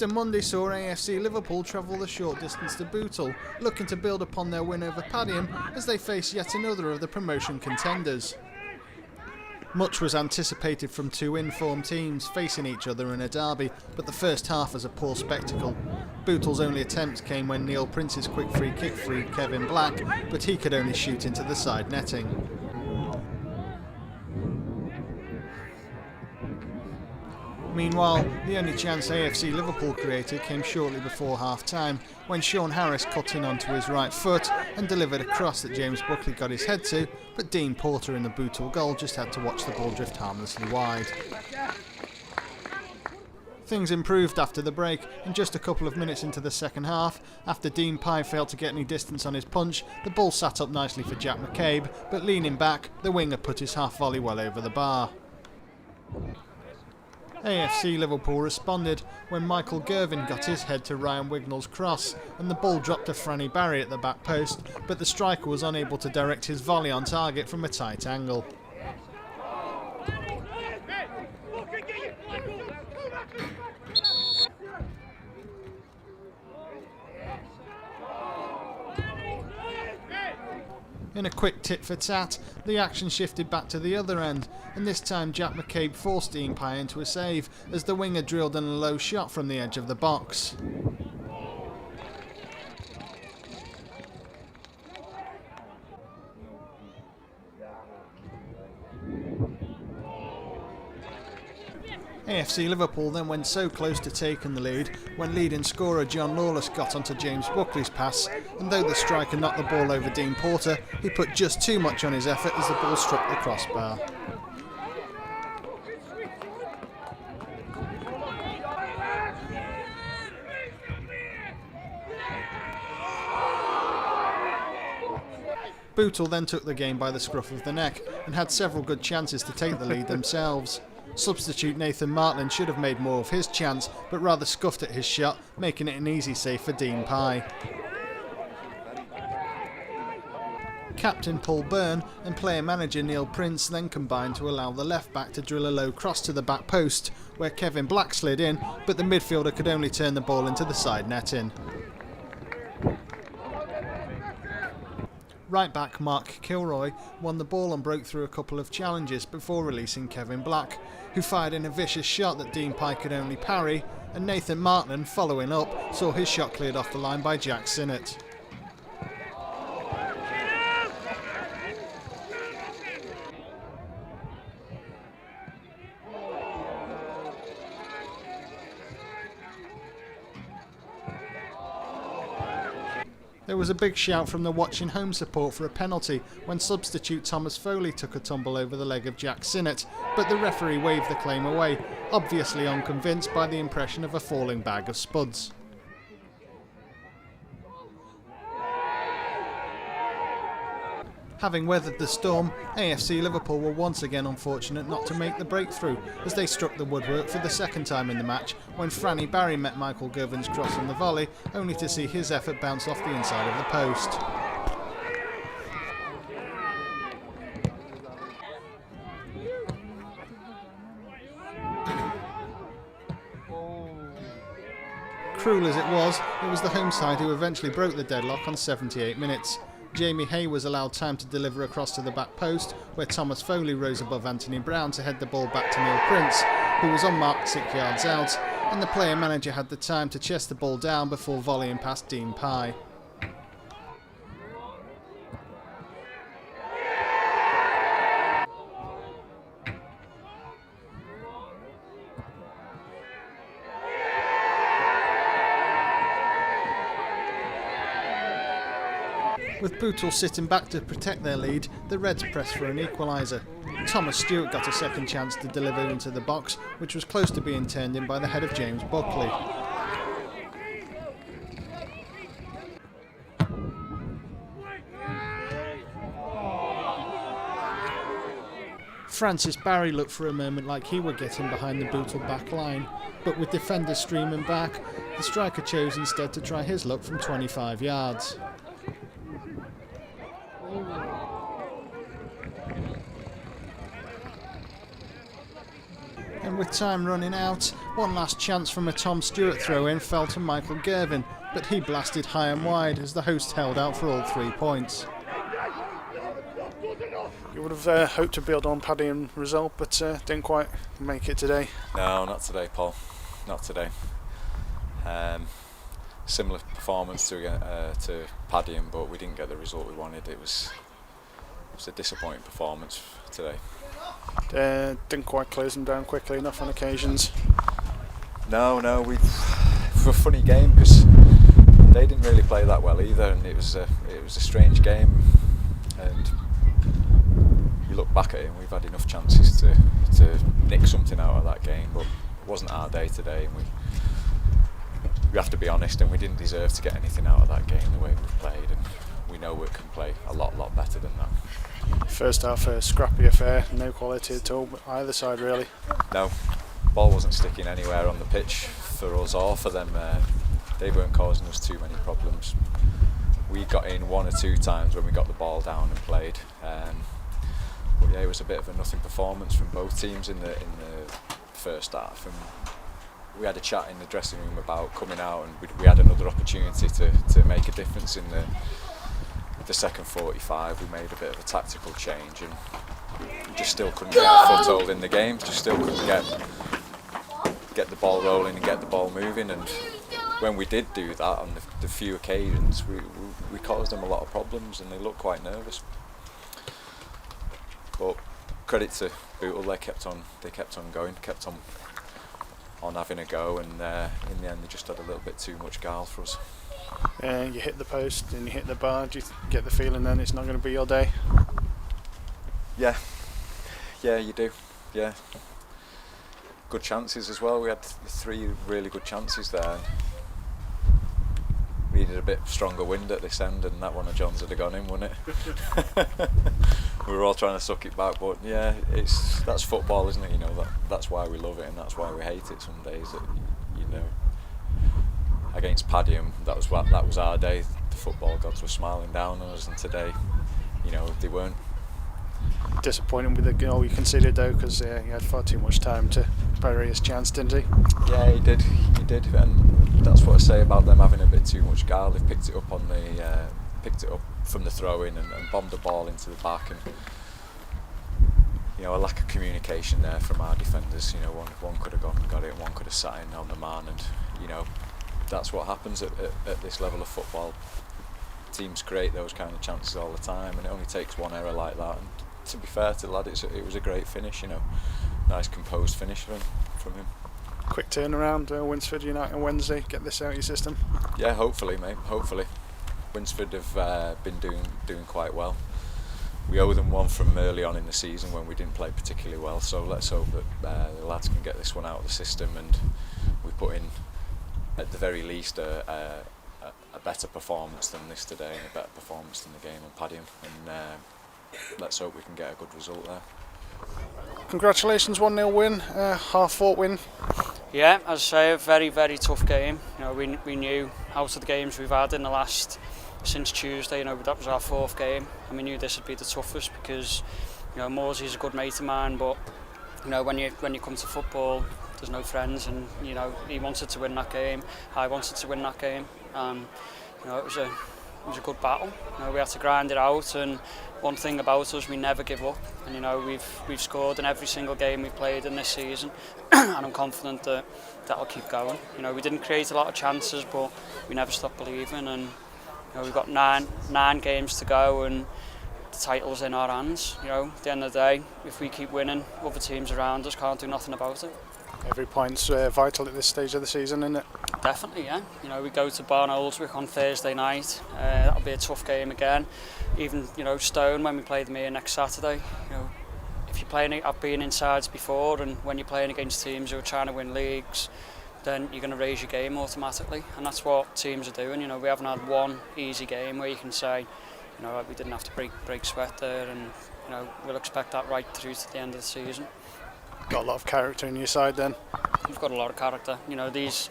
Easter Monday saw AFC Liverpool travel the short distance to Bootle, looking to build upon their win over Padiham as they face yet another of the promotion contenders. Much was anticipated from two informed teams facing each other in a derby, but the first half was a poor spectacle. Bootle's only attempts came when Neil Prince's quick free kick freed Kevin Black, but he could only shoot into the side netting. Meanwhile, the only chance AFC Liverpool created came shortly before half-time, when Sean Harris cut in onto his right foot and delivered a cross that James Bootle got his head to, but Dean Porter in the Bootle goal just had to watch the ball drift harmlessly wide. Things improved after the break, and just a couple of minutes into the second half, after Dean Pye failed to get any distance on his punch, the ball sat up nicely for Jack McCabe, but leaning back, the winger put his half volley well over the bar. AFC Liverpool responded when Michael Gervin got his head to Ryan Wignall's cross and the ball dropped to Franny Barry at the back post, but the striker was unable to direct his volley on target from a tight angle. In a quick tit-for-tat, the action shifted back to the other end, and this time Jack McCabe forced Dean Pye into a save as the winger drilled in a low shot from the edge of the box. AFC Liverpool then went so close to taking the lead when leading scorer John Lawless got onto James Buckley's pass, and though the striker knocked the ball over Dean Porter, he put just too much on his effort as the ball struck the crossbar. Bootle then took the game by the scruff of the neck and had several good chances to take the lead themselves. Substitute Nathan Martland should have made more of his chance, but rather scuffed at his shot, making it an easy save for Dean Pye. Captain Paul Byrne and player-manager Neil Prince then combined to allow the left-back to drill a low cross to the back post, where Kevin Black slid in, but the midfielder could only turn the ball into the side netting. Right-back Mark Kilroy won the ball and broke through a couple of challenges before releasing Kevin Black, who fired in a vicious shot that Dean Pye could only parry, and Nathan Martland, following up, saw his shot cleared off the line by Jack Sinnott. There was a big shout from the watching home support for a penalty when substitute Thomas Foley took a tumble over the leg of Jack Sinnott, but the referee waved the claim away, obviously unconvinced by the impression of a falling bag of spuds. Having weathered the storm, AFC Liverpool were once again unfortunate not to make the breakthrough as they struck the woodwork for the second time in the match when Franny Barry met Michael Gervin's cross on the volley, only to see his effort bounce off the inside of the post. Cruel as it was the home side who eventually broke the deadlock on 78 minutes. Jamie Hay was allowed time to deliver across to the back post, where Thomas Foley rose above Anthony Brown to head the ball back to Neil Prince, who was unmarked 6 yards out, and the player-manager had the time to chest the ball down before volleying past Dean Pye. With Bootle sitting back to protect their lead, the Reds pressed for an equaliser. Thomas Stewart got a second chance to deliver into the box, which was close to being turned in by the head of James Buckley. Francis Barry looked for a moment like he were getting behind the Bootle back line, but with defenders streaming back, the striker chose instead to try his luck from 25 yards. And with time running out, one last chance from a Tom Stewart throw-in fell to Michael Gervin, but he blasted high and wide as the host held out for all 3 points. You would have hoped to build on Paddy and result, but didn't quite make it today. No, not today, Paul. Not today. Similar performance to Paddy, but we didn't get the result we wanted. It was a disappointing performance today. Didn't quite close them down quickly enough on occasions. No, it was a funny game because they didn't really play that well either, and it was a strange game. And you look back at it, and we've had enough chances to nick something out of that game, but it wasn't our day today, and we have to be honest, and we didn't deserve to get anything out of that game the way we played, and we know we can play a lot better than that. First half a scrappy affair, no quality at all either side really. No, ball wasn't sticking anywhere on the pitch for us or for them. They weren't causing us too many problems. We got in 1 or 2 times when we got the ball down and played. But yeah, it was a bit of a nothing performance from both teams in the first half. And we had a chat in the dressing room about coming out, and we had another opportunity to make a difference in the second 45. We made a bit of a tactical change, and we just still couldn't get a foothold in the game. Just still couldn't get the ball rolling and get the ball moving. And when we did do that on the few occasions, we caused them a lot of problems, and they looked quite nervous. But credit to Bootle, they kept on going, kept on having a go, and in the end they just had a little bit too much guile for us. You hit the post and you hit the bar. Do you get the feeling then it's not going to be your day? Yeah, you do. Yeah, good chances as well. We had 3 really good chances there. We needed a bit stronger wind at this end, and that one of John's would have gone in, wouldn't it? We were all trying to suck it back, but yeah, that's football, isn't it? You know, that's why we love it, and that's why we hate it some days. That, you know, against Paddy, that was our day. The football gods were smiling down on us, and today, you know, they weren't. Disappointing with the goal you conceded though, because he had far too much time to bury his chance, didn't he? Yeah, he did, and that's what I say about them having a bit too much guile. They've picked it up from the throw-in and bombed the ball into the back, and you know, a lack of communication there from our defenders. You know, one could have gone and got it, and one could have sat in on the man, and you know, that's what happens at this level of football. Teams create those kind of chances all the time, and it only takes one error like that. And to be fair to the lad, it was a great finish. You know, nice composed finish from him. Quick turnaround, Winsford United on Wednesday. Get this out of your system. Yeah, hopefully, mate. Hopefully, Winsford have been doing quite well. We owe them one from early on in the season when we didn't play particularly well. So let's hope that the lads can get this one out of the system, and we put in, at the very least, a better performance than this today, and a better performance than the game on Paddy. And let's hope we can get a good result there. Congratulations, 1-0 win, hard-fought win. Yeah, as I say, a very, very tough game. You know, we knew out of the games we've had in the last, since Tuesday, you know, that was our 4th game, and we knew this would be the toughest because, you know, Morsey's a good mate of mine, but you know, when you come to football, there's no friends, and you know, he wanted to win that game, I wanted to win that game. You know, it was a good battle. You know, we had to grind it out, and one thing about us, we never give up. And you know, we've scored in every single game we've played in this season, and I'm confident that that'll keep going. You know, we didn't create a lot of chances, but we never stopped believing. And you know, we've got nine games to go, and the title's in our hands. You know, at the end of the day, if we keep winning, other teams around us can't do nothing about it. Every point's vital at this stage of the season, isn't it? Definitely, yeah. You know, we go to Barn Oldswick on Thursday night. That'll be a tough game again. Even, you know, Stone, when we play them here next Saturday, you know, if you're playing, I've been in sides before, and when you're playing against teams who are trying to win leagues, then you're going to raise your game automatically, and that's what teams are doing. You know, we haven't had one easy game where you can say, you know, we didn't have to break sweat there, and you know, we'll expect that right through to the end of the season. Got a lot of character in your side then? We've got a lot of character. You know, these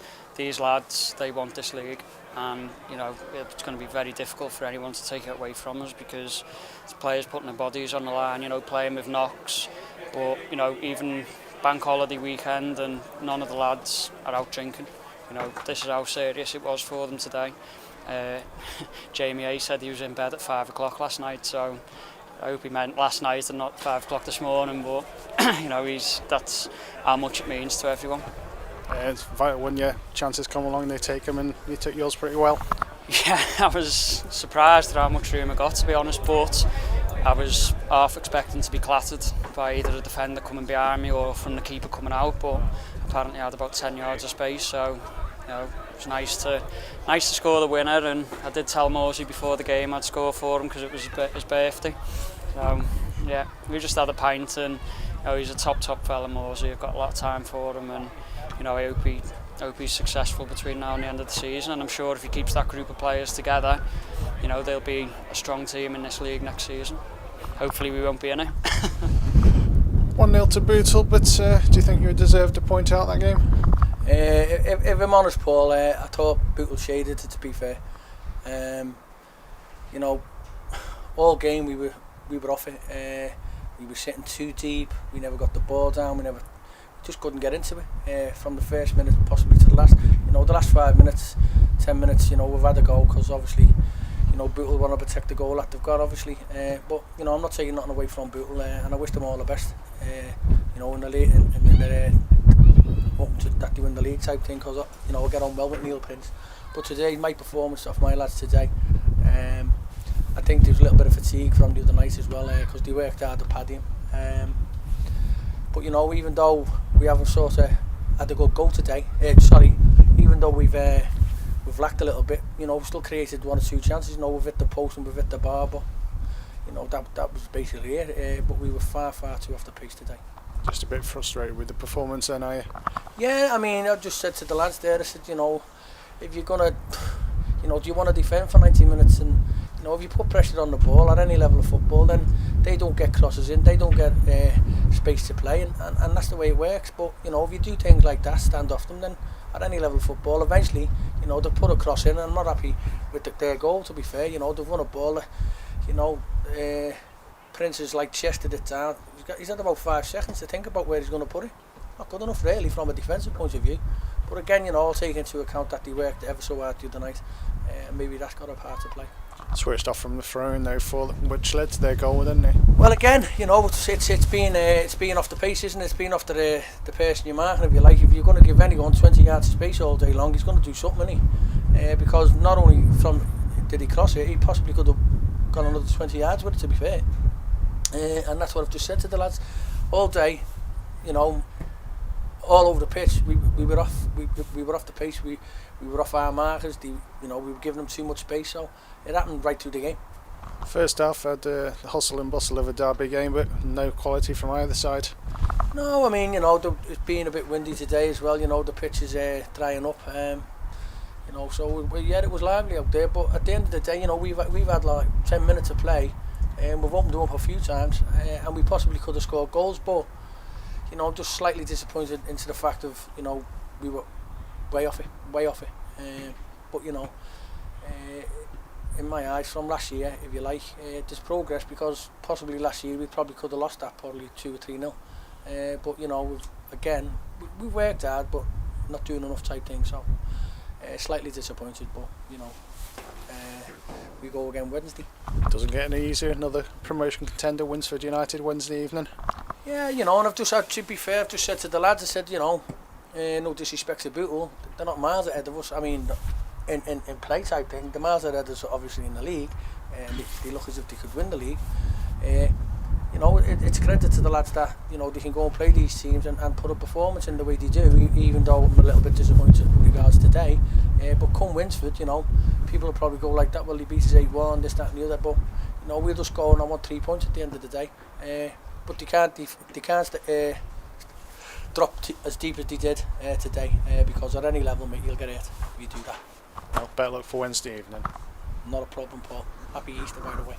lads, they want this league, and you know, it's going to be very difficult for anyone to take it away from us, because it's players putting their bodies on the line, you know, playing with knocks. But you know, even bank holiday weekend and none of the lads are out drinking. You know, this is how serious it was for them today. Jamie A said he was in bed at 5 o'clock last night, so I hope he meant last night and not 5 o'clock this morning, but you know, that's how much it means to everyone. It's vital when your chances come along, they take them, and you took yours pretty well. Yeah, I was surprised at how much room I got, to be honest, but I was half expecting to be clattered by either a defender coming behind me or from the keeper coming out, but apparently I had about 10 yards of space, so you know, it was nice to score the winner. And I did tell Morsey before the game I'd score for him because it was his birthday. So yeah, we just had a pint, and you know, he's a top fella, Morsey. I've got a lot of time for him, and you know, I hope he's successful between now and the end of the season, and I'm sure if he keeps that group of players together, you know, they'll be a strong team in this league next season. Hopefully we won't be in it. 1-0 to Bootle, but do you think you deserved a point out that game? If I'm honest, Paul, I thought Bootle shaded it, to be fair. You know, all game we were off it. We were sitting too deep, we never got the ball down, we just couldn't get into it from the first minute possibly to the last. You know, the last 5 minutes, 10 minutes, you know, we've had a goal because obviously, you know, Bootle want to protect the goal that they've got, obviously. But you know, I'm not taking nothing away from Bootle, and I wish them all the best. You know, in the league, that they win the league type thing, because you know, I get on well with Neil Prince. But today, my performance of my lads today, I think there's a little bit of fatigue from the other night as well, because they worked hard to pad him. But you know, even though we haven't sort of had a good goal today, even though we've lacked a little bit, you know, we've still created 1 or 2 chances. You know, we've hit the post and we've hit the bar, but you know, that was basically it. But we were far too off the pace today. Just a bit frustrated with the performance then, are you? Yeah, I mean, I just said to the lads there, I said, you know, if you're gonna, you know, do you want to defend for 90 minutes? And you know, if you put pressure on the ball at any level of football, then they don't get crosses in, they don't get space to play, and that's the way it works. But you know, if you do things like that, stand off them, then at any level of football, eventually, you know, they'll put a cross in. And I'm not happy with their goal, to be fair. You know, they've won a ball that, you know, Prince has like chested it down. He's had about 5 seconds to think about where he's going to put it. Not good enough really from a defensive point of view. But again, you know, I'll take into account that they worked ever so hard the other night, and maybe that's got a part to play. Switched off from the throw-in though, which led to their goal, didn't it? Well, again, you know, it's being off the pace, isn't it? It's being off the person you're marking. If you like, if you're going to give anyone 20 yards of space all day long, he's going to do something, isn't he? Because not only did he cross it, he possibly could have gone another 20 yards with it, to be fair. And that's what I've just said to the lads all day. You know, all over the pitch, we were off the pace. We were off our markers. You know, we were giving them too much space. So it happened right through the game. First half had the hustle and bustle of a derby game, but no quality from either side. No, I mean, you know, it's being a bit windy today as well. You know, the pitch is drying up. You know, so yeah, it was lively out there. But at the end of the day, you know, we've had like 10 minutes of play, and we've opened them up a few times, and we possibly could have scored goals. But you know, just slightly disappointed into the fact of, you know, we were way off it. But you know, in my eyes, from last year, if you like, there's progress, because possibly last year we probably could have lost that probably 2 or 3-0. But you know, we worked hard, but not doing enough type things. So slightly disappointed, but you know, we go again Wednesday. Doesn't get any easier. Another promotion contender, Winsford United, Wednesday evening. Yeah, you know, and I've just had, to be fair, I've just said to the lads, I said, you know, no disrespect to Bootle, they're not miles ahead of us. I mean, in play type thing, the miles ahead of us are obviously in the league, and they look as if they could win the league. You know, it's credit to the lads that, you know, they can go and play these teams and put a performance in the way they do, even though I'm a little bit disappointed in regards today. But come Winsford, you know, people will probably go like that, well, he beat us 8-1, this, that and the other, but, you know, we'll just go and I want 3 points at the end of the day. But they can't drop as deep as they did today, because at any level, mate, you'll get hurt if you do that. Well, better luck for Wednesday evening. Not a problem, Paul. Happy Easter, by the way.